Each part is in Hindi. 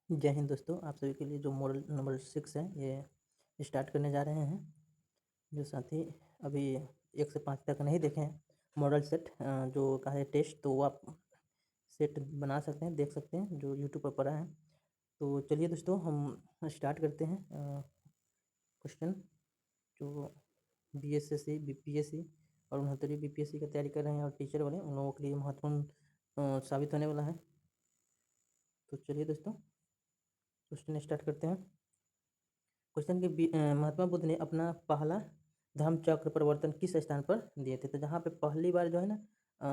जय हिंद दोस्तों, आप सभी के लिए जो मॉडल नंबर 6 है ये स्टार्ट करने जा रहे हैं। जो साथी अभी 1 से 5 तक नहीं देखे हैं मॉडल सेट जो का है टेस्ट, तो वो आप सेट बना सकते हैं, देख सकते हैं जो यूट्यूब पर पड़ा है। तो चलिए दोस्तों हम स्टार्ट करते हैं। क्वेश्चन जो BSSC BPSC और 69वीं BPSC की तैयारी कर रहे हैं और टीचर वाले, उन लोगों के लिए महत्वपूर्ण साबित होने वाला है। तो चलिए दोस्तों क्वेश्चन स्टार्ट करते हैं। क्वेश्चन के महात्मा बुद्ध ने अपना पहला धर्म चक्र प्रवर्तन किस स्थान पर दिए थे? तो जहाँ पे पहली बार जो है ना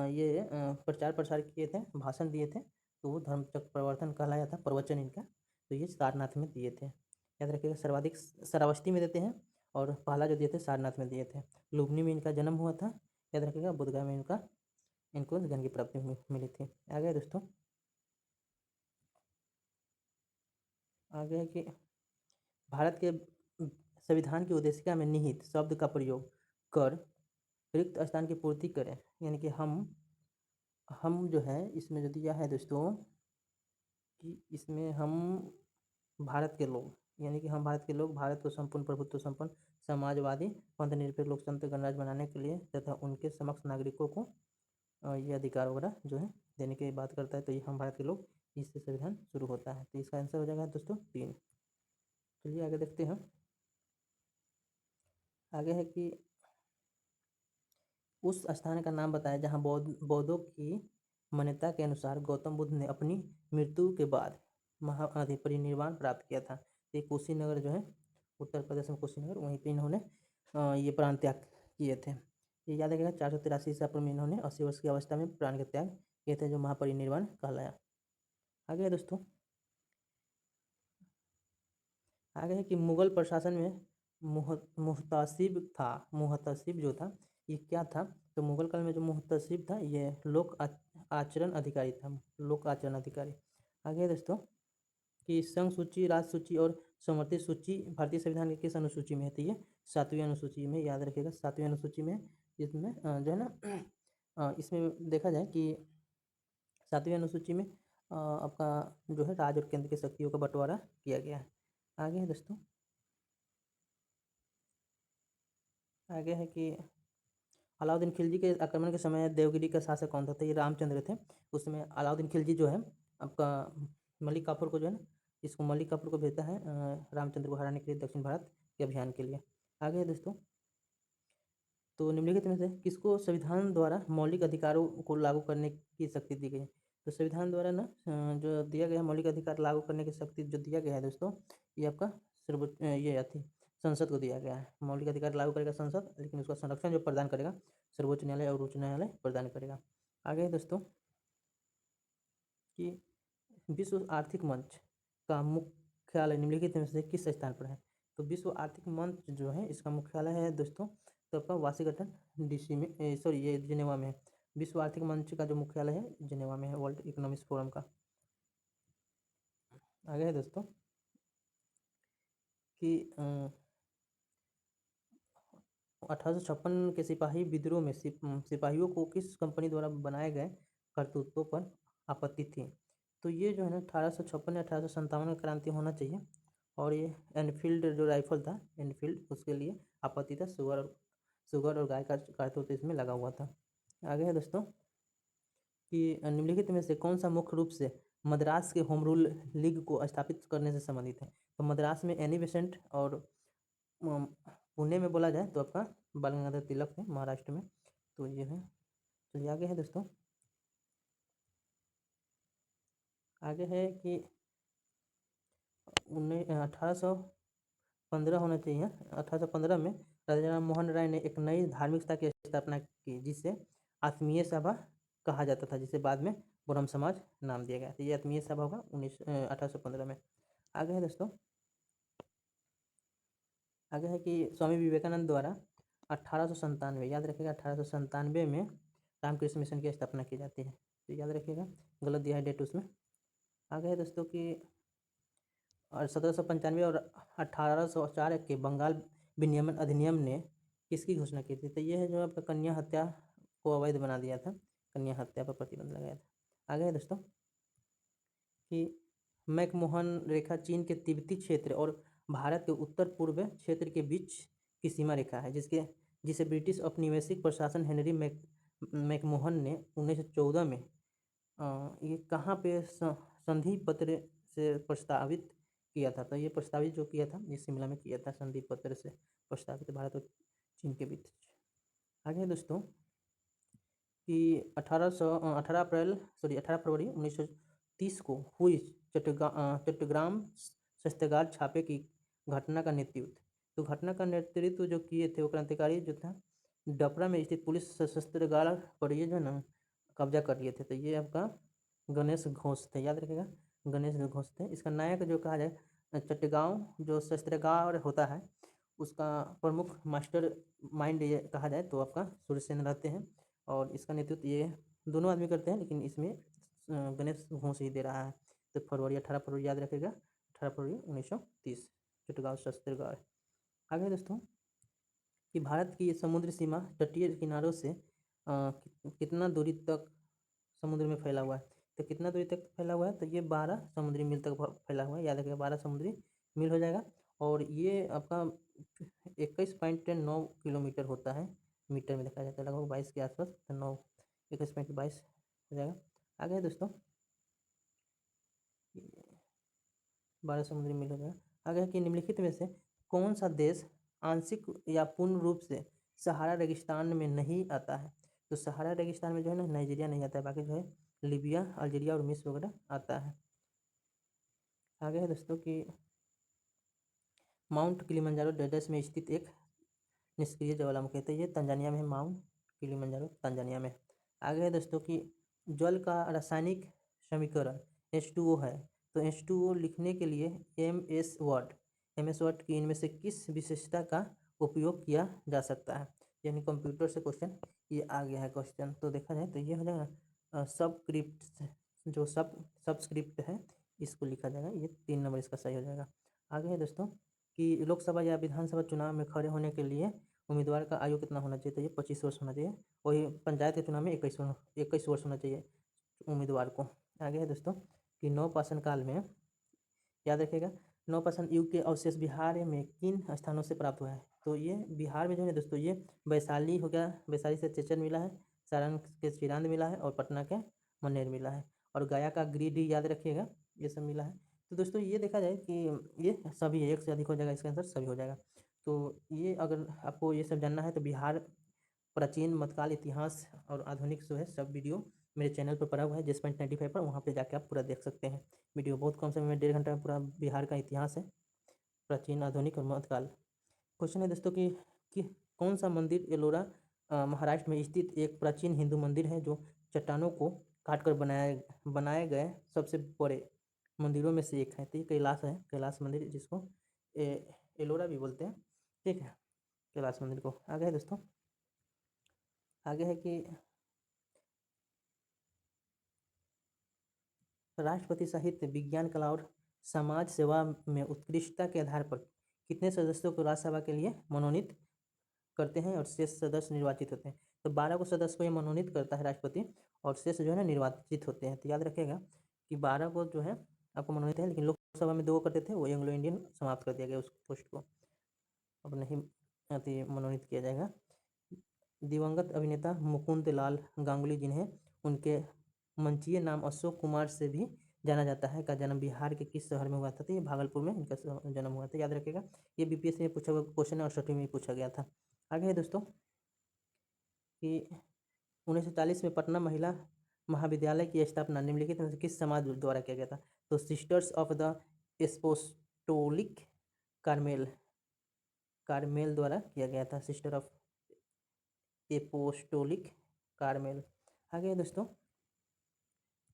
ये प्रचार प्रसार किए थे, भाषण दिए थे, तो वो धर्म चक्र प्रवर्तन कहलाया था, प्रवचन इनका। तो ये सारनाथ में दिए थे, याद रखिएगा। सर्वाधिक श्रावस्ती में देते हैं और पहला जो दिए थे सारनाथ में दिए थे। लुम्बिनी में इनका जन्म हुआ था, याद रखिएगा। बुद्धगया में इनको ज्ञान की प्राप्ति मिली थी। आगे दोस्तों आगे है कि भारत के संविधान की उद्देशिका में निहित शब्द का प्रयोग कर रिक्त स्थान की पूर्ति करें। यानी कि हम जो है इसमें जो दिया है दोस्तों कि इसमें हम भारत के लोग, यानी कि हम भारत के लोग भारत को संपूर्ण प्रभुत्व संपन्न समाजवादी पंथ निरपेक्ष लोकतंत्र गणराज्य बनाने के लिए तथा उनके समक्ष नागरिकों को ये अधिकार वगैरह जो है देने की बात करता है। तो ये हम भारत के लोग, इससे संविधान शुरू होता है। तो इसका आंसर हो जाएगा दोस्तों 3। चलिए आगे देखते हैं। आगे है कि उस स्थान का नाम बताया जहाँ बौद्धों की मान्यता के अनुसार गौतम बुद्ध ने अपनी मृत्यु के बाद परिनिर्वाण प्राप्त किया था। ये कुशीनगर जो है उत्तर प्रदेश में, कुशीनगर, वहीं पे इन्होंने ये प्राण त्याग किए थे। ये याद रखिएगा। 483 ईसा पूर्व में इन्होंने 80 वर्ष की अवस्था में प्राण का त्याग किए थे, जो महापरिनिर्वाण कहलाया। आगे है दोस्तों, आगे है कि मुगल प्रशासन में मुहतसिब जो था, ये क्या था? तो मुगल काल में जो मुहतसिब था ये आचरण अधिकारी था, लोक आचरण अधिकारी। आगे है दोस्तों कि संघ सूची, राज सूची और समवर्ती सूची भारतीय संविधान की किस अनुसूची में है? तो ये 7वीं अनुसूची में, याद रखिएगा। 7वीं अनुसूची में इसमें जो है ना इसमें देखा जाए कि 7वीं अनुसूची में आपका जो है राज्य और केंद्र की शक्तियों का बंटवारा किया गया है। आगे है दोस्तों, आगे है कि अलाउद्दीन खिलजी के आक्रमण के समय देवगिरी का शासक कौन था? तो ये रामचंद्र थे। उस समय अलाउद्दीन खिलजी जो है आपका मलिक काफूर को जो है ना, इसको मलिक काफूर को भेजता है रामचंद्र को हराने के लिए दक्षिण भारत के अभियान के लिए। आगे है दोस्तों, तो निम्नलिखित में से किसको संविधान द्वारा मौलिक अधिकारों को लागू करने की शक्ति दी गई है? तो संविधान द्वारा ना जो दिया गया मौलिक अधिकार लागू करने की शक्ति जो दिया गया है दोस्तों, ये आपका सर्वोच्च ये आती संसद को दिया गया है। मौलिक अधिकार लागू करेगा संसद, लेकिन उसका संरक्षण जो प्रदान करेगा सर्वोच्च न्यायालय और उच्च न्यायालय प्रदान करेगा। आगे है दोस्तों कि विश्व आर्थिक मंच का मुख्यालय निम्नलिखित में से किस स्थान पर है? तो विश्व आर्थिक मंच जो है इसका मुख्यालय है दोस्तों, तो आपका वाशिंगटन DC में, सॉरी ये जिनेवा में है। विश्व आर्थिक मंच का जो मुख्यालय है जिनेवा में है, वर्ल्ड इकोनॉमिक्स फोरम का। आगे है दोस्तों कि 1856 के सिपाही विद्रोह में सिपाहियों को किस कंपनी द्वारा बनाए गए करतूतों पर आपत्ति थी? तो ये जो है ना 1856 या 1857 में क्रांति होना चाहिए। और ये एनफील्ड जो राइफल था, एनफील्ड, उसके लिए आपत्ति था। शुगर और गाय का कारतूत इसमें लगा हुआ था। आगे है दोस्तों कि निम्नलिखित में से कौन सा मुख्य रूप से मद्रास के होम रूल लीग को स्थापित करने से संबंधित है? तो मद्रास में एनी बेसेंट और पुणे में बोला जाए तो आपका बाल गंगाधर तिलक है, महाराष्ट्र में। तो ये है। चलिए आगे है दोस्तों, आगे है कि 1815 होना चाहिए। 1815 में राजा राम मोहन राय ने एक नई धार्मिकता की स्थापना की, जिसे आत्मीय सभा कहा जाता था, जिसे बाद में ब्रह्म समाज नाम दिया गया। तो ये आत्मीय सभा होगा 1815 में। आगे है दोस्तों, आगे है कि स्वामी विवेकानंद द्वारा 1897, याद रखिएगा, 1897 में रामकृष्ण मिशन की स्थापना की जाती है। तो याद रखिएगा, गलत दिया है डेट उसमें। आगे है दोस्तों कि 1795 और 1804 के बंगाल विनियमन अधिनियम ने किसकी घोषणा की थी? तो ये है जो आपका कन्या हत्या को अवैध बना दिया था, कन्या हत्या पर प्रतिबंध लगाया था। आगे है दोस्तों कि मैकमोहन रेखा चीन के तिब्बती क्षेत्र और भारत के उत्तर पूर्व क्षेत्र के बीच की सीमा रेखा है, जिसे ब्रिटिश औपनिवेशिक प्रशासन हेनरी मैकमोहन ने 1914 में ये कहाँ पे संधि पत्र से प्रस्तावित किया था। तो ये प्रस्तावित जो किया था ये शिमला में किया था, संधि पत्र से प्रस्तावित भारत और चीन के बीच। आगे दोस्तों कि 18 फरवरी 1930 को हुई चट्टग्राम सत्याग्रह छापे की घटना का नेतृत्व, तो घटना का नेतृत्व जो किए थे वो क्रांतिकारी जो था डपरा में स्थित पुलिस सशस्त्रागार पर ये जो है ना कब्जा कर लिए थे। तो ये आपका गणेश घोष थे, याद रखिएगा गणेश घोष थे। इसका नायक जो कहा जाए चट्टगांव जो शस्त्रागार होता है उसका प्रमुख मास्टर माइंड ये कहा जाए तो आपका सूर्यसेन रहते हैं, और इसका नेतृत्व ये दोनों आदमी करते हैं, लेकिन इसमें गणेश घोष ही दे रहा है। तो 18 फरवरी याद रखेगा, 18 फरवरी 1930 चट्टगांव शस्त्रागार। आगे दोस्तों कि भारत की समुद्र सीमा तटीय किनारों से कितना दूरी तक समुद्र में फैला हुआ है। तो कितना दूरी तक फैला हुआ है, तो ये 12 समुद्री मील तक फैला हुआ है, याद रखिएगा 12 समुद्री मील हो जाएगा। और ये आपका 21.9 किलोमीटर होता है, मीटर में देखा जाता है लगभग 22 के आसपास, तो 21.22 हो जाएगा। आगे है दोस्तों 12 समुद्री मील हो जाएगा। आगे है कि निम्नलिखित में से कौन सा देश आंशिक या पूर्ण रूप से सहारा रेगिस्तान में नहीं आता है। तो सहारा रेगिस्तान में जो है ना नाइजीरिया नहीं आता है, बाकी जो है लीबिया, अल्जीरिया और मिस्र वगैरह आता है। आगे है दोस्तों कि माउंट किलिमंजारो डेजर्ट में स्थित एक निष्क्रिय ज्वालामुखी है, तो ये तंजानिया में है, माउंट किलिमंजारो तंजानिया में। आगे है दोस्तों कि जल का रासायनिक समीकरण H2O है, तो H2O लिखने के लिए MS वर्ड की इनमें से किस विशेषता का उपयोग किया जा सकता है। यानी कंप्यूटर से क्वेश्चन ये आ गया है क्वेश्चन, तो देखा जाए तो ये हो जाएगा सबस्क्रिप्ट, जो सबस्क्रिप्ट है इसको लिखा जाएगा, ये 3 नंबर इसका सही हो जाएगा। आगे है दोस्तों कि लोकसभा या विधानसभा चुनाव में खड़े होने के लिए उम्मीदवार का आयु कितना होना चाहिए, तो ये 25 वर्ष होना चाहिए। वही पंचायत के चुनाव में 21 वर्ष होना चाहिए उम्मीदवार को। आगे है दोस्तों कि नवपाषाण काल में, याद रखिएगा नवपाषाण युग के अवशेष बिहार में किन स्थानों से प्राप्त हुआ है। तो ये बिहार में जो है दोस्तों ये वैशाली हो गया, वैशाली से चेचर मिला है, सारण के चिरांद मिला है, और पटना के मनेर मिला है, और गया का गिरिडीह याद रखिएगा ये सब मिला है। तो दोस्तों ये देखा जाए कि ये सभी एक से अधिक हो जाएगा, इसका आंसर सभी हो जाएगा। तो ये अगर आपको ये सब जानना है तो बिहार प्राचीन मध्यकाल इतिहास और आधुनिक जो है सब वीडियो मेरे चैनल पर पड़ा हुआ है JS.95 पर, वहाँ पे जाके आप पूरा देख सकते हैं वीडियो। बहुत कम समय में 1.5 घंटा में पूरा बिहार का इतिहास है, प्राचीन, आधुनिक और मध्यकाल। क्वेश्चन है दोस्तों कि कौन सा मंदिर एलोरा महाराष्ट्र में स्थित एक प्राचीन हिंदू मंदिर है जो चट्टानों को काटकर बनाए गए सबसे बड़े मंदिरों में से एक है। तो ये कैलाश है, कैलाश मंदिर, जिसको एलोरा भी बोलते हैं, ठीक है, कैलाश मंदिर को। आगे है दोस्तों, आगे है कि राष्ट्रपति साहित्य, विज्ञान, कला और समाज सेवा में उत्कृष्टता के आधार पर कितने सदस्यों को राज्यसभा के लिए मनोनीत करते हैं और शेष सदस्य निर्वाचित होते हैं। तो 12 को सदस्य को ये मनोनीत करता है राष्ट्रपति, और शेष जो है ना निर्वाचित होते हैं। तो याद रखिएगा कि 12 को जो है आपको मनोनीत है, लेकिन लोकसभा में 2 करते थे, वो एंग्लो इंडियन समाप्त कर दिया गया उस पोस्ट को, अब नहीं मनोनीत किया जाएगा। दिवंगत अभिनेता मुकुंद लाल गांगुली जिन्हें उनके मंचीय नाम अशोक कुमार से भी जाना जाता है, का जन्म बिहार के किस शहर में हुआ था। तो ये भागलपुर में इनका जन्म हुआ था, याद रखिएगा। ये बीपीएससी में पूछा हुआ क्वेश्चन है और 6वीं में पूछा गया था। आगे है दोस्तों कि 1940 में पटना महिला महाविद्यालय की स्थापना निम्नलिखित में से किस समाज द्वारा किया गया था। तो sisters of the apostolic Carmel द्वारा किया गया था, सिस्टर ऑफ एपोस्टोलिक कार्मेल। आगे है दोस्तों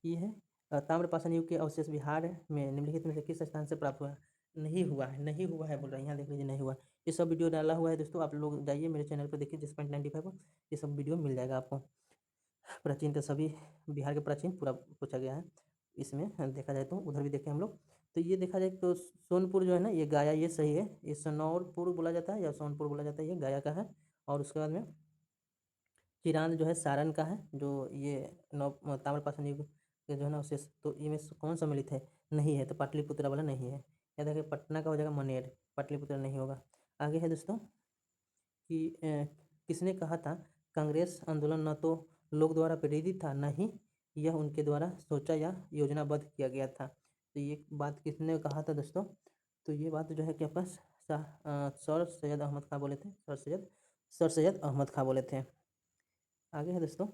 ये है ताम्रपाषाण युग के अवशेष बिहार में निम्नलिखित में से किस स्थान से प्राप्त हुआ है। नहीं हुआ है बोल रहे हैं, यहाँ देख लीजिए नहीं हुआ। ये सब वीडियो डाला हुआ है दोस्तों, आप लोग जाइए मेरे चैनल पर देखिए JS.95 पर, ये सब वीडियो मिल जाएगा आपको। प्राचीन का सभी बिहार के प्राचीन पूरा पूछा गया है इसमें, देखा जाए तो उधर भी देखें हम लोग। तो ये देखा जाए तो सोनपुर जो है ना ये गया, ये सही है, ये सनौरपुर बोला जाता है या सोनपुर बोला जाता है, ये गया का है। और उसके बाद में चिरांद जो है सारण का है, जो ये नव ताम्रपाषाण युग के जो है ना अवशेष, तो इनमें कौन सम्मिलित है। नहीं है, तो पाटलिपुत्र वाला नहीं है। याद रखिए, पटना का हो जाएगा मनेर, पाटलिपुत्र नहीं होगा। आगे है दोस्तों कि किसने कहा था कांग्रेस आंदोलन न तो लोग द्वारा प्रेरित था, न ही यह उनके द्वारा सोचा या योजनाबद्ध किया गया था। तो ये बात किसने कहा था दोस्तों? तो ये बात जो है कि आपका सर सैयद अहमद खां बोले थे, सर सैयद अहमद खां बोले थे। आगे है दोस्तों,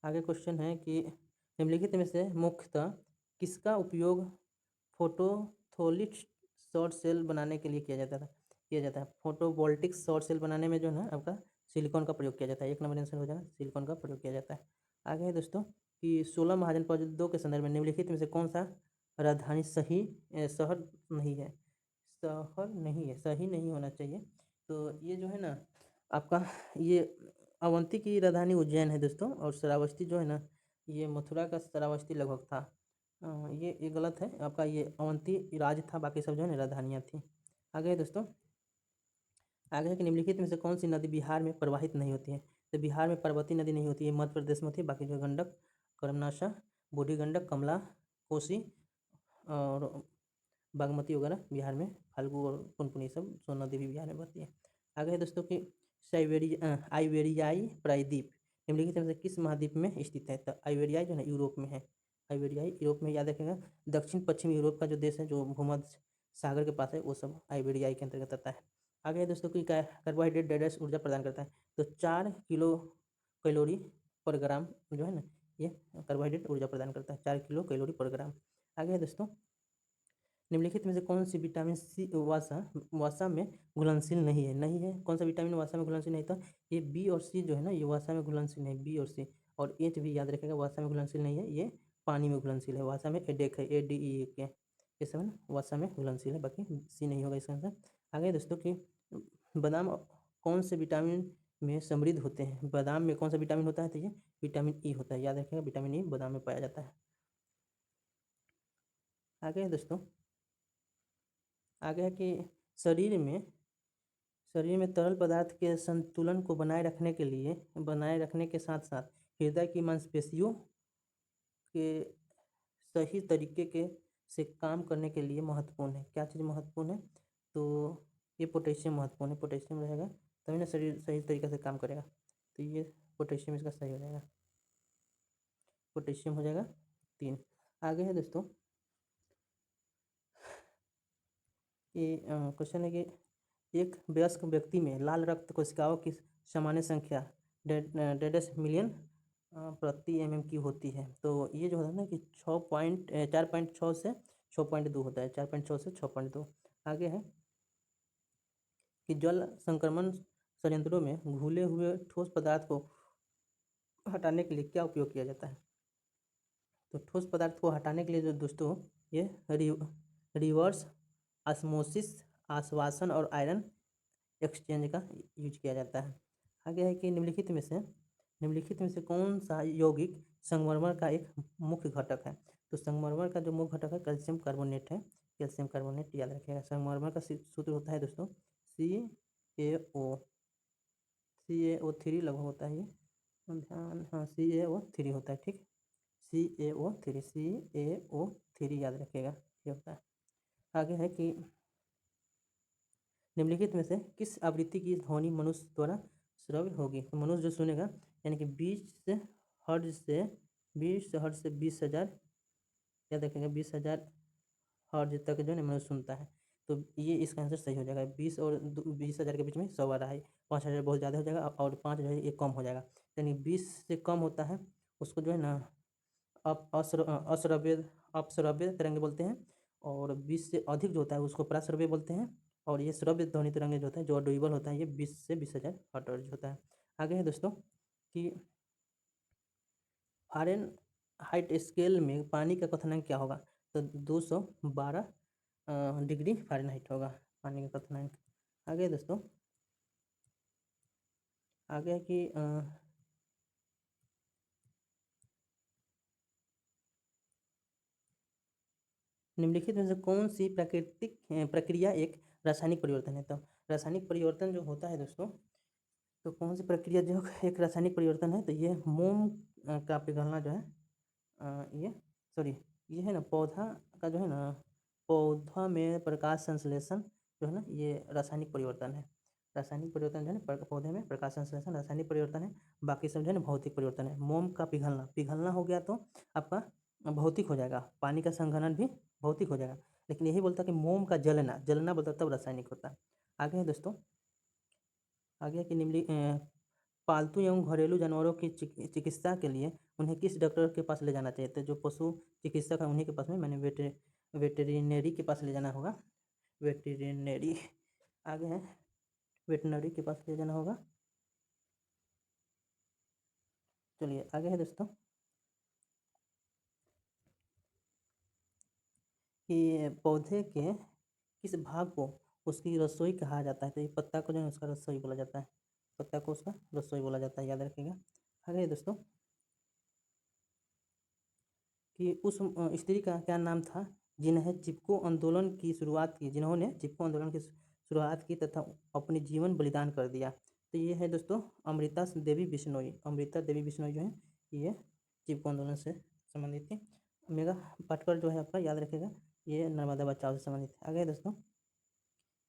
आगे क्वेश्चन है कि निम्नलिखित में से मुख्यतः किसका उपयोग फोटोथोलिट सौर सेल बनाने के लिए किया जाता है। फोटोवोल्टिक सौर सेल बनाने में जो है ना आपका सिलिकॉन का प्रयोग किया जाता है। 1 नंबर आंसर हो जाएगा, सिलिकॉन का प्रयोग किया जाता है। आगे है दोस्तों कि 16 महाजनपदों के संदर्भ में निम्नलिखित में से कौन सा राजधानी शहर नहीं है। सही नहीं होना चाहिए। तो ये जो है ना आपका, ये अवंती की राजधानी उज्जैन है दोस्तों, और श्रावस्ती जो है ना ये मथुरा का श्रावस्ती लगभग था। ये गलत है आपका, ये अवंती राज था, बाकी सब जो है ना राजधानियाँ थी। आगे है दोस्तों, आगे है कि निम्नलिखित में से कौन सी नदी बिहार में प्रवाहित नहीं होती है। तो बिहार में पर्वती नदी नहीं होती है, मध्य प्रदेश में होती है। बाकी जो है गंडक, कर्मनाशा, बूढ़ी गंडक, कमला, कोसी और बागमती वगैरह बिहार में, फाल्गु और पुनपुनी सब सोन नदी भी बिहार में बहती है। आगे है दोस्तों कि आइबेरियाई प्रायद्वीप निम्नलिखित में से किस महाद्वीप में स्थित है। तो आइबेरियाई जो है यूरोप में है। आइबेरियाई यूरोप में, याद रखेगा दक्षिण पश्चिम यूरोप का जो देश है जो भूमध्य सागर के पास है वो सब आइबेरियाई के अंतर्गत आता है। आगे है दोस्तों कि कार्बोहाइड्रेट डाइजेस्ट ऊर्जा प्रदान करता है। तो 4 किलो कैलोरी पर ग्राम जो है ना ये कार्बोहाइड्रेट ऊर्जा प्रदान करता है, 4 किलो कैलोरी पर ग्राम। आगे है दोस्तों, निम्नलिखित में से कौन सी विटामिन सी वसा में घुलनशील नहीं है। कौन सा विटामिन वसा में घुलनशील नहीं था? ये बी और सी जो है ना ये वसा में घुलनशील नहीं, बी और सी। और एच भी याद रखेगा वसा में घुलनशील नहीं है, ये पानी में घुलनशील है। वसा में एडेक है, ADE के, ये सब है ना वसा में घुलनशील है, बाकी सी नहीं होगा इसका आंसर। आगे दोस्तों कि बादाम कौन से विटामिन में समृद्ध होते हैं। बादाम में कौन सा विटामिन होता है? तो ये विटामिन ई होता है, याद रखेगा विटामिन ई बादाम में पाया जाता है। आगे दोस्तों, आगे है कि शरीर में तरल पदार्थ के संतुलन को बनाए रखने के साथ साथ हृदय की मांसपेशियों के सही तरीके के से काम करने के लिए महत्वपूर्ण है। क्या चीज़ महत्वपूर्ण है? तो ये पोटेशियम महत्वपूर्ण है। पोटेशियम रहेगा तभी ना शरीर सही तरीके से काम करेगा। तो ये पोटेशियम इसका सही हो जाएगा, पोटेशियम हो जाएगा 3। आगे है दोस्तों कि क्वेश्चन है कि एक वयस्क व्यक्ति में लाल रक्त कोशिकाओं की सामान्य संख्या 1.5 मिलियन प्रति की होती है। तो ये जो होता है ना कि 4.6 से 6.2 होता है, 4.6 से 6.2। आगे है कि जल संक्रमण संयंत्रों में घुले हुए ठोस पदार्थ को हटाने के लिए क्या उपयोग किया जाता है। तो ठोस पदार्थ को हटाने के लिए जो दोस्तों ये रिवर्स ऑस्मोसिस, आश्वासन और आयरन एक्सचेंज का यूज किया जाता है। आगे है कि निम्नलिखित में से कौन सा यौगिक संगमरमर का एक मुख्य घटक है। तो संगमरमर का जो मुख्य घटक है कैल्शियम कार्बोनेट है, कैल्शियम कार्बोनेट याद रखिएगा। संगमरमर का सूत्र होता है दोस्तों CaO3 लगभग होता है, ये ध्यान, हाँ CaO3 होता है, ठीक, CaO3 याद रखिएगा ये होता है। आगे है कि निम्नलिखित में से किस आवृत्ति की ध्वनि मनुष्य द्वारा श्रव्य होगी। तो मनुष्य जो सुनेगा यानी कि 20 हर्ट्ज से 20,000, याद रखेंगे 20,000 हर्ट्ज तक जो है मनुष्य सुनता है। तो ये इसका आंसर सही हो जाएगा। 20 और 20,000 के बीच में 100 आ रहा है, 5,000 बहुत ज़्यादा हो जाएगा और 5 जो है ये कम हो जाएगा। यानी 20 से कम होता है उसको जो है ना अश्रव्य अपश्रव्य तरंग बोलते हैं, और 20 से अधिक जो होता है उसको प्राश्रव्य बोलते हैं। और ये श्रव्य ध्वनि तरंग जो होता है जो ऑडिबल होता है ये 20 से 20,000 हर्ट्ज होता है। आगे है दोस्तों कि फ़ारेनहाइट स्केल में पानी का क्वथनांक क्या होगा। तो 212 डिग्री फ़ारेनहाइट होगा पानी का क्वथनांक। आगे दोस्तों, आगे है कि निम्नलिखित में से कौन सी प्राकृतिक प्रक्रिया एक रासायनिक परिवर्तन है। तो रासायनिक परिवर्तन जो होता है दोस्तों, तो कौन सी प्रक्रिया जो एक रासायनिक परिवर्तन है, तो ये मोम का पिघलना जो है ये सॉरी ये है ना पौधा का जो है ना, पौधा में प्रकाश संश्लेषण जो है ना, ये रासायनिक परिवर्तन है। रासायनिक परिवर्तन जो है ना, पौधे में प्रकाश संश्लेषण रासायनिक परिवर्तन है। बाकी सब जो है ना भौतिक परिवर्तन है। मोम का पिघलना, पिघलना हो गया तो आपका भौतिक हो जाएगा। पानी का संघनन भी भौतिक हो जाएगा। लेकिन यही बोलता है कि मोम का जलना, जलना बोलता तब रासायनिक होता है। आगे है दोस्तों, आगे है कि पालतू एवं घरेलू जानवरों की चिकित्सा के लिए उन्हें किस डॉक्टर के पास ले जाना चाहिए? तो जो पशु चिकित्सक है उन्हीं के पास में, मैंने वेटेरिनरी के पास ले जाना होगा। वेटेरिनरी आगे है, वेटनरी के पास ले जाना होगा। चलिए आगे है दोस्तों कि पौधे के किस भाग को उसकी रसोई कहा जाता है? तो ये पत्ता को जो है उसका रसोई बोला जाता है। पत्ता को उसका रसोई बोला जाता है, याद रखिएगा। आगे है दोस्तों कि उस स्त्री का क्या नाम था जिन्होंने चिपको आंदोलन की शुरुआत की, जिन्होंने चिपको आंदोलन की शुरुआत की तथा अपनी जीवन बलिदान कर दिया? तो ये है दोस्तों अमृता देवी बिश्नोई। अमृता देवी बिश्नोई जो है ये चिपको आंदोलन से संबंधित थी। मेगा पाटकर जो है आपका याद रखेगा, ये नर्मदा बचाओ से संबंधित है। आगे है दोस्तों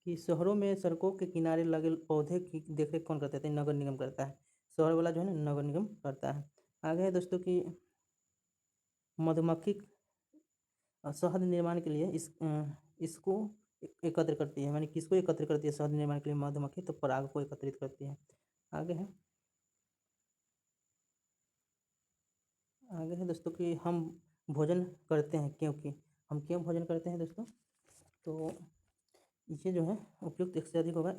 कि शहरों में सड़कों के किनारे लगे पौधे की देखरेख कौन करता है? तो नगर निगम करता है। शहर वाला जो है ना नगर निगम करता है। आगे है दोस्तों कि मधुमक्खी शहद निर्माण के लिए इसको एकत्र करती है, मानी किसको एकत्र करती है शहद निर्माण के लिए? मधुमक्खी तो पराग को एकत्रित करती है। आगे है, आगे है दोस्तों कि हम भोजन करते हैं क्योंकि, हम क्यों भोजन करते हैं दोस्तों? तो ये जो है उपयुक्त एक से अधिक होगा।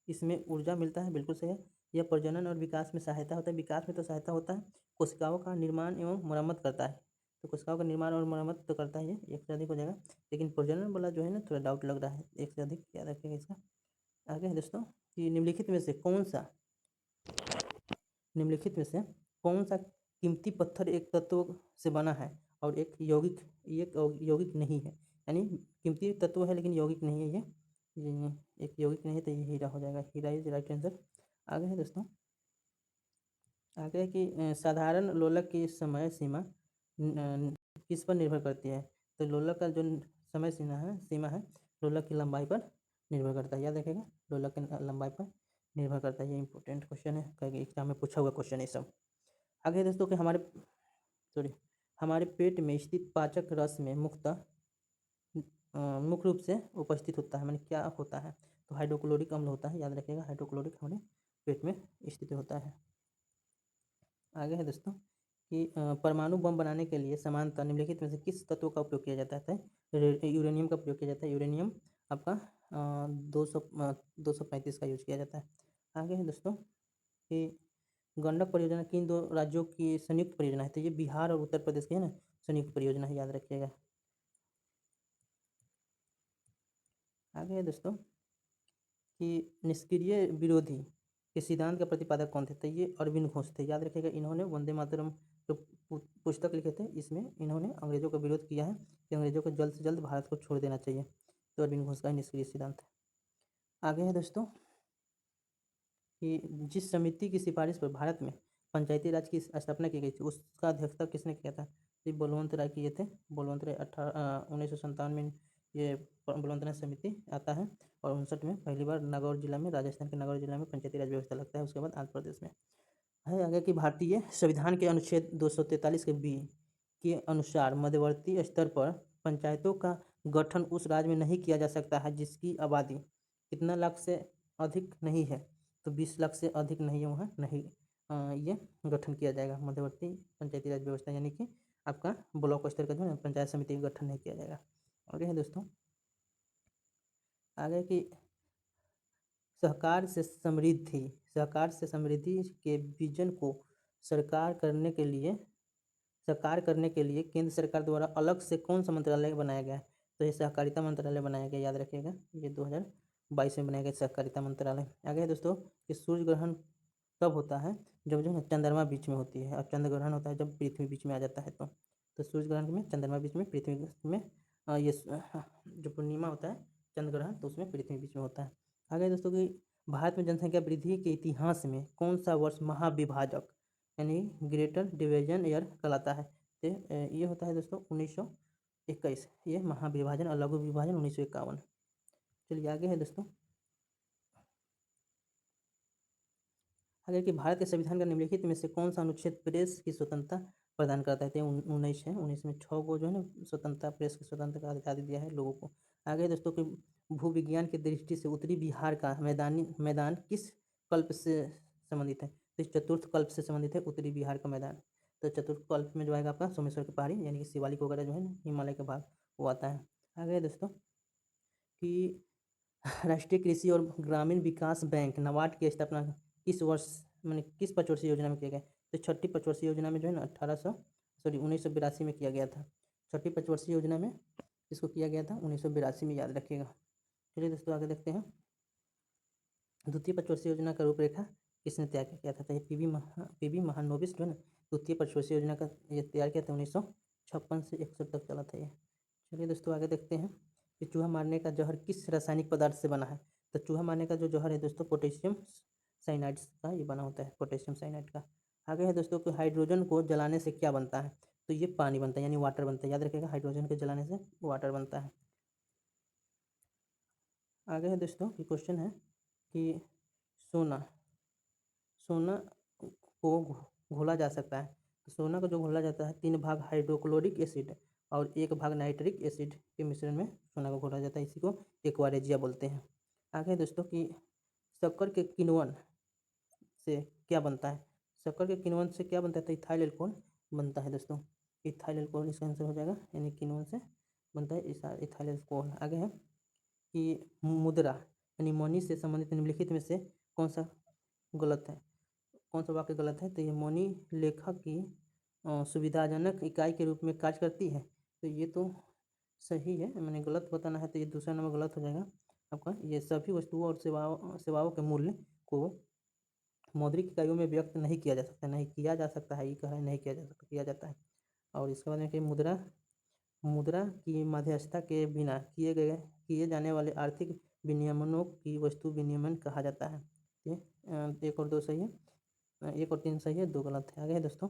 इसमें ऊर्जा मिलता है, बिल्कुल सही है। यह प्रजनन और विकास में सहायता होता है, विकास में तो सहायता होता है। कोशिकाओं का निर्माण एवं मरम्मत करता है, तो कोशिकाओं का निर्माण और मरम्मत तो करता है, ये एक से अधिक हो जाएगा। लेकिन प्रजनन वाला जो है ना थोड़ा डाउट लग रहा है, एक से अधिक याद रखिएगा इसका। आगे है दोस्तों कि निम्नलिखित में से कौन सा कीमती पत्थर एक तत्व से बना है और एक यौगिक नहीं है? यानी कीमती तत्व है लेकिन यौगिक नहीं है ये एक यौगिक नहीं है, तो ये हीरा हो जाएगा। हीरा इज राइट आंसर। आगे है दोस्तों, आगे है कि साधारण लोलक की समय सीमा किस पर निर्भर करती है? तो लोलक का जो समय सीमा है लोलक की लंबाई पर निर्भर करता है, याद रखेगा। लोलक की लंबाई पर निर्भर करता है। ये इंपॉर्टेंट क्वेश्चन है, कहीं एग्जाम में पूछा हुआ क्वेश्चन है सब। आगे है दोस्तों कि हमारे पेट में स्थित पाचक रस में मुख्य रूप से उपस्थित होता है, मैंने क्या होता है? तो हाइड्रोक्लोरिक अम्ल होता है, याद रखिएगा। हाइड्रोक्लोरिक हमारे पेट में स्थित होता है। आगे है दोस्तों कि परमाणु बम बनाने के लिए समानतः निम्नलिखित में से किस तत्व का उपयोग किया जाता है? यूरेनियम का प्रयोग किया जाता है। यूरेनियम आपका 235 का यूज किया जाता है। आगे है दोस्तों कि गंडक परियोजना किन दो राज्यों की संयुक्त परियोजना है? तो ये बिहार और उत्तर प्रदेश की है ना संयुक्त परियोजना है, याद रखिएगा। आगे है दोस्तों कि निष्क्रिय विरोधी के सिद्धांत का प्रतिपादक कौन थे? तो ये अरविंद घोष थे, याद रखिएगा। इन्होंने वंदे मातरम जो पुस्तक लिखे थे इसमें इन्होंने अंग्रेजों का विरोध किया है कि अंग्रेजों को जल्द से जल्द भारत को छोड़ देना चाहिए। तो अरविंद घोष का निष्क्रिय सिद्धांत है। आगे है दोस्तों कि जिस समिति की सिफारिश पर भारत में पंचायती राज की स्थापना की गई थी उसका अध्यक्षता किसने किया था? ये बलवंत राय किए थे। बलवंत राय 1957 में ये बलवंत राय समिति आता है और 59 में पहली बार नागौर जिला में, राजस्थान के नागौर जिला में पंचायती राज व्यवस्था लगता है। उसके बाद आंध्र प्रदेश में है। आगे कि भारतीय संविधान के अनुच्छेद 243 के बी के अनुसार मध्यवर्ती स्तर पर पंचायतों का गठन उस राज्य में नहीं किया जा सकता है जिसकी आबादी कितना लाख से अधिक नहीं है? तो 20 लाख से अधिक नहीं है वहाँ नहीं ये गठन किया जाएगा मध्यवर्ती पंचायती राज व्यवस्था, यानी कि आपका ब्लॉक स्तर का जो है पंचायत समिति का गठन नहीं किया जाएगा। आगे है दोस्तों, आगे की सहकार से समृद्धि के विजन को साकार करने के लिए केंद्र सरकार द्वारा अलग से कौन सा मंत्रालय बनाया गया है? तो ये सहकारिता मंत्रालय बनाया गया, याद रखिएगा। ये 2022 में बनाया गया सहकारिता मंत्रालय। आगे है दोस्तों कि सूर्य ग्रहण कब होता है? जब जो है चंद्रमा बीच में होती है, और चंद्र ग्रहण होता है जब पृथ्वी बीच में आ जाता है। तो सूर्य ग्रहण में चंद्रमा बीच में, पृथ्वी में जो पूर्णिमा होता है चंद्र ग्रहण, तो उसमें पृथ्वी बीच में होता है। आगे दोस्तों कि भारत में जनसंख्या वृद्धि के इतिहास में कौन सा वर्ष महाविभाजक यानी ग्रेटर डिवीजन ईयर कहलाता है? तो ये होता है दोस्तों 1921, ये महाविभाजन और लघु विभाजन 1951। चलिए आगे है दोस्तों, आगे कि भारत के संविधान का निम्नलिखित में से कौन सा अनुच्छेद प्रेस की स्वतंत्रता प्रदान करता है? तो 19 है, 19 में 6 को जो है ना स्वतंत्रता, प्रेस की स्वतंत्रता का अधिकार दिया है लोगों को। आगे है दोस्तों कि भू विज्ञान की दृष्टि से उत्तरी बिहार का मैदान किस कल्प से संबंधित है? तो इस चतुर्थ कल्प से संबंधित है उत्तरी बिहार का मैदान। तो चतुर्थ कल्प में जो आएगा आपका सोमेश्वर की पहाड़ी, यानी कि शिवालिक वगैरह जो है ना हिमालय का भाग वो आता है। आगे है दोस्तों कि राष्ट्रीय कृषि और ग्रामीण विकास बैंक नाबार्ड की स्थापना किस वर्ष, मैंने किस पंचवर्षीय योजना में किया गया? तो छठी पंचवर्षीय योजना में जो है ना 1982 में किया गया था। छठी पंचवर्षीय योजना में इसको किया गया था 1982 में, याद रखिएगा। चलिए दोस्तों आगे देखते हैं, द्वितीय पंचवर्षीय योजना का रूपरेखा किसने तैयार किया था? तो ये पीवी महानोबिस जो है ना द्वितीय पंचवर्षीय योजना का ये तैयार किया था 1956 से 61 तक चला था ये। चलिए दोस्तों आगे देखते हैं कि चूहा मारने का जहर किस रासायनिक पदार्थ से बना है? तो चूहा मारने का जो जहर है दोस्तों पोटेशियम साइनाइड का ये बना होता है, पोटेशियम साइनाइड का। आगे है दोस्तों कि हाइड्रोजन को जलाने से क्या बनता है? तो ये पानी बनता है, यानी वाटर बनता है, याद रखिएगा, हाइड्रोजन को जलाने से वाटर बनता है। आगे है दोस्तों ये क्वेश्चन है कि सोना सोना को घोला जा सकता है, तो सोना को जो घोला जाता है 3 भाग हाइड्रोक्लोरिक एसिड और 1 भाग नाइट्रिक एसिड के मिश्रण में सोना को घोला जाता है, इसी को एक्वारेजिया बोलते हैं। आगे है दोस्तों कि शक्कर के किण्वन से क्या बनता है? शक्कर के किण्वन से क्या बनता है? तो इथाइल एल्कोहल बनता है दोस्तों, इथाइल एल्कोहल इसका आंसर हो जाएगा, यानी किण्वन से बनता है इथाइल एल्कोहल। आगे है कि मुद्रा यानी मनी से संबंधित निम्नलिखित में से कौन सा गलत है, कौन सा वाक्य गलत है? तो ये मनी लेखक की सुविधाजनक इकाई के रूप में कार्य करती है, तो ये तो सही है, मैंने गलत बताना है, तो ये दूसरा नंबर गलत हो जाएगा आपका। ये सभी वस्तुओं और सेवाओं के मूल्य को मौद्रिक इकाइयों में व्यक्त नहीं किया जा सकता, नहीं किया जा सकता है, ये कह रहा है नहीं किया जा सकता, किया जाता है। और इसके बाद में कि मुद्रा मुद्रा की मध्यस्थता के बिना किए जाने वाले आर्थिक विनियमनों की वस्तु विनियमन कहा जाता है। ये 1 और 2 सही है, 1 और 3 सही है, 2 गलत है। आगे है दोस्तों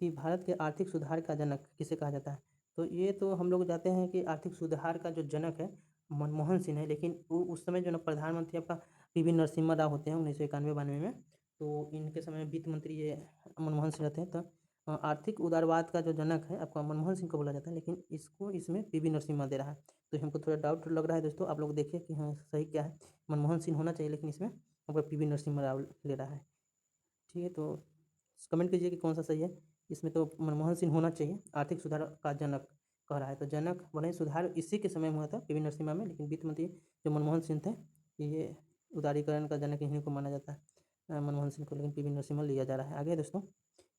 कि भारत के आर्थिक सुधार का जनक किसे कहा जाता है? तो ये तो हम लोग जानते हैं कि आर्थिक सुधार का जो जनक है मनमोहन सिंह है, लेकिन वो उस समय जो ना प्रधानमंत्री आपका पीवी नरसिम्हा राव होते हैं 1991-92 में, तो इनके समय वित्त मंत्री ये मनमोहन सिंह रहते हैं। तो आर्थिक उदारवाद का जो जनक है आपका मनमोहन सिंह को बोला जाता है, लेकिन इसको इसमें पीवी नरसिम्हा दे रहा है, तो हमको थोड़ा डाउट लग रहा है दोस्तों, आप लोग देखिए कि हाँ सही क्या है, मनमोहन सिंह होना चाहिए, लेकिन इसमें आपका पीवी नरसिम्हा राव ले रहा है। ठीक है, तो कमेंट कीजिए कि कौन सा सही है। इसमें तो मनमोहन सिंह होना चाहिए, आर्थिक सुधार का जनक कह रहा है, तो जनक भले ही सुधार इसी के समय में हुआ था पीवी नरसिम्हा में, लेकिन वित्त मंत्री जो मनमोहन सिंह थे ये उदारीकरण का जनक इन्हीं को माना जाता है, मनमोहन सिंह को, लेकिन पीवी नरसिम्हा लिया जा रहा है। आगे दोस्तों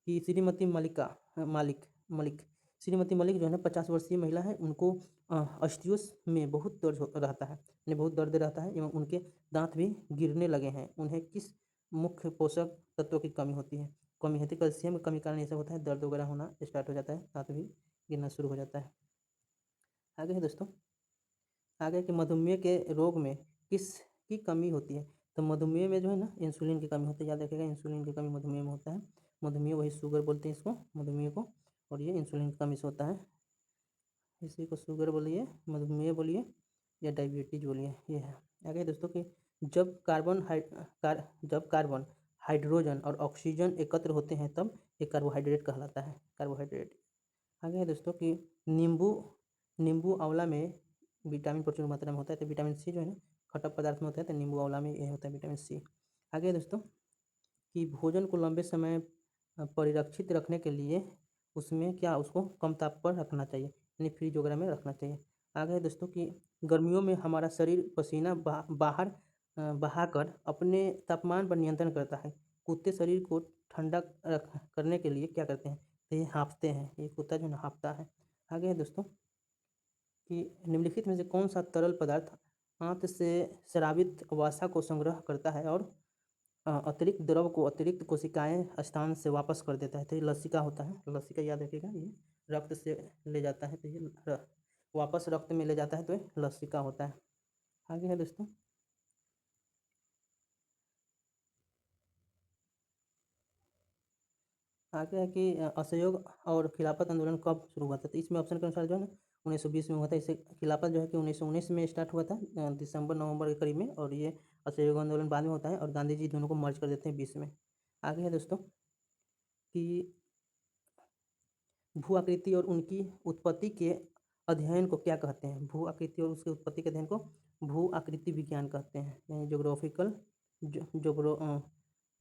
कि श्रीमती मलिक श्रीमती मलिक जो है ना 50 वर्षीय महिला है, उनको अस्टियों में बहुत दर्द रहता है, यानी बहुत दर्द रहता है, एवं उनके दांत भी गिरने लगे हैं, उन्हें किस मुख्य पोषक तत्वों की कमी होती है? कैल्शियम की कमी के कारण ऐसा होता है, दर्द वगैरह होना स्टार्ट हो जाता है, दांत भी गिरना शुरू हो जाता है। आगे है दोस्तों, आगे कि मधुमेह के रोग में किसकी कमी होती है? तो मधुमेह में जो है ना इंसुलिन की कमी होती है, याद रखिएगा, इंसुलिन की कमी मधुमेह में होता है। मधुमेह वही शुगर बोलते हैं इसको, मधुमेह को, और ये इंसुलिन की कमी से होता है, इसी को शुगर बोलिए, मधुमेह बोलिए, या डायबिटीज बोलिए, ये है। आगे दोस्तों कि जब कार्बन हाइड्रोजन और ऑक्सीजन एकत्र होते हैं तब ये कार्बोहाइड्रेट कहलाता है, कार्बोहाइड्रेट। आगे है दोस्तों कि नींबू नींबू आंवला में विटामिन प्रचुर मात्रा में होता है, तो विटामिन सी जो है ना खट्टा पदार्थ में होता है, तो नींबू आंवला में ये होता है विटामिन सी। आगे है दोस्तों कि भोजन को लंबे समय परिरक्षित रखने के लिए उसमें क्या उसको कम ताप पर रखना चाहिए, यानी फ्रिज वगैरह में रखना चाहिए। आगे है दोस्तों कि गर्मियों में हमारा शरीर पसीना बाहर बहाकर अपने तापमान पर नियंत्रण करता है, कुत्ते शरीर को ठंडा करने के लिए क्या करते हैं? तो ये हाँफते हैं, ये कुत्ता जो है ना हाँफता है। आगे है दोस्तों कि निम्नलिखित में से कौन सा तरल पदार्थ आंत से स्रावित वसा को संग्रह करता है और अतिरिक्त द्रव को अतिरिक्त कोशिकाएं स्थान से वापस कर देता है? तो ये लसिका होता है, लसिका याद रखिएगा, ये रक्त से ले जाता है, तो ये वापस रक्त में ले जाता है, तो ये लसिका होता है। आगे है दोस्तों आगे है कि असहयोग और खिलाफत आंदोलन कब शुरू हुआ था? तो इसमें ऑप्शन के अनुसार जो है ना 1920 में हुआ था। इसे खिलाफत जो है कि 1919 में स्टार्ट हुआ था, दिसंबर नवंबर के करीब में, और ये असहयोग आंदोलन बाद में होता है और गांधी जी दोनों को मर्ज कर देते हैं 20 में। आगे है दोस्तों कि भू आकृति और उनकी उत्पत्ति के अध्ययन को क्या कहते हैं? भू आकृति और उसके उत्पत्ति के अध्ययन को भू आकृति विज्ञान कहते हैं, यानी जोग्राफिकल जोग्रो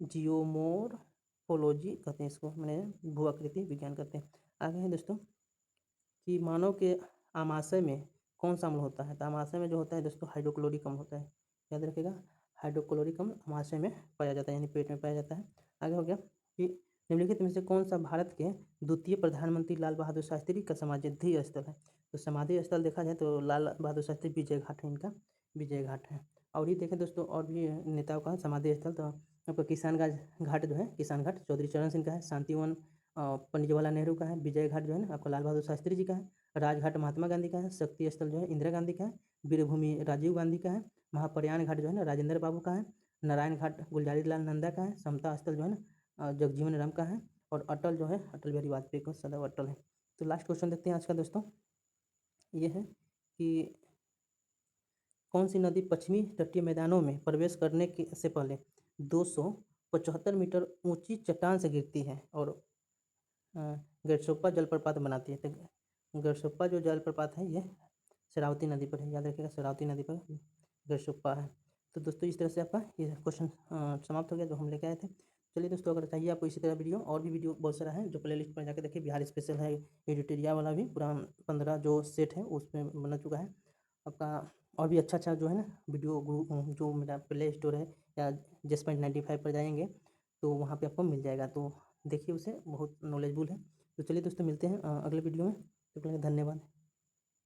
जियोमोर्फोलॉजी कहते हैं इसको, मैंने भू आकृति विज्ञान कहते हैं। आगे है दोस्तों कि मानव के आमाशय में कौन सा अम्ल होता है? तो आमाशय में जो होता है दोस्तों हाइड्रोक्लोरिक अम्ल होता है, याद रखिएगा। हाइड्रोक्लोरिक अम्ल आमाशय में पाया जाता है, यानी पेट में पाया जाता है। आगे हो गया कि निम्नलिखित में से कौन सा भारत के द्वितीय प्रधानमंत्री लाल बहादुर शास्त्री का समाधि स्थल है? तो समाधि स्थल देखा जाए तो लाल बहादुर शास्त्री विजय घाट है इनका, विजय घाट है। और ये देखें दोस्तों और भी नेताओं का समाधि स्थल, तो आपका किसान घाट जो है, किसान घाट चौधरी चरण सिंह का है। शांतिवन पंडित जवाहरलाल नेहरू का है। विजय घाट जो है ना आपका लाल बहादुर शास्त्री जी का है। राजघाट महात्मा गांधी का है। शक्ति स्थल जो है इंदिरा गांधी का है। वीरभूमि राजीव गांधी का है। महाप्रयाण घाट जो है ना राजेंद्र बाबू का है। नारायण घाट गुलजारी लाल नंदा का है। समता स्थल जो है ना जगजीवन राम का है। और अटल जो है अटल बिहारी वाजपेयी का सदैव अटल है। तो लास्ट क्वेश्चन देखते हैं आज का दोस्तों, ये है कि कौन सी नदी पश्चिमी तटीय मैदानों में प्रवेश करने से पहले 275 मीटर ऊंची चट्टान से गिरती है और गरसोप्पा जलप्रपात बनाती है? तो गरसोप्पा जो जलप्रपात है ये शरावती नदी पर है, याद रखिएगा, शरावती नदी पर गरसोप्पा है। तो दोस्तों इस तरह से आपका ये क्वेश्चन समाप्त हो गया जो हम लेके आए थे। चलिए दोस्तों, अगर चाहिए आपको इसी तरह वीडियो, और भी वीडियो बहुत सारा है जो प्ले लिस्ट पर जाकर देखिए। बिहार स्पेशल है, एडिटोरिया वाला भी पूरा 15 जो सेट है उसमें बना चुका है आपका। और भी अच्छा अच्छा जो है ना वीडियो जो मेरा प्ले स्टोर है या JS.95 पर जाएंगे तो वहाँ पे आपको मिल जाएगा, तो देखिए उसे, बहुत नॉलेजफुल है। तो चलिए दोस्तों मिलते हैं अगले वीडियो में, तो धन्यवाद।